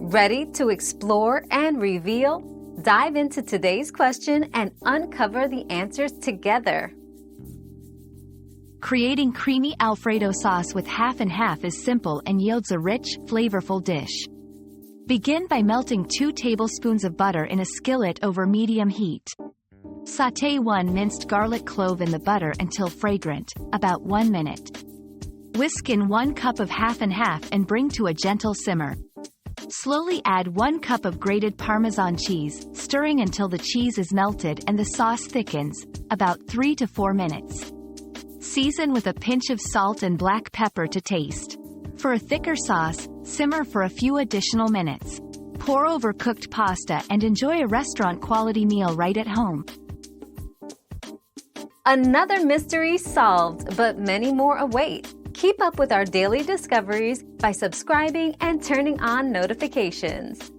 Ready to explore and reveal? Dive into today's question and uncover the answers together. Creating creamy Alfredo sauce with half and half is simple and yields a rich, flavorful dish. Begin by melting 2 tablespoons of butter in a skillet over medium heat. Sauté 1 minced garlic clove in the butter until fragrant, about 1 minute. Whisk in 1 cup of half and half and bring to a gentle simmer. Slowly add 1 cup of grated Parmesan cheese, stirring until the cheese is melted and the sauce thickens, about 3 to 4 minutes. Season with a pinch of salt and black pepper to taste. For a thicker sauce, simmer for a few additional minutes. Pour over cooked pasta and enjoy a restaurant-quality meal right at home. Another mystery solved, but many more await. Keep up with our daily discoveries by subscribing and turning on notifications.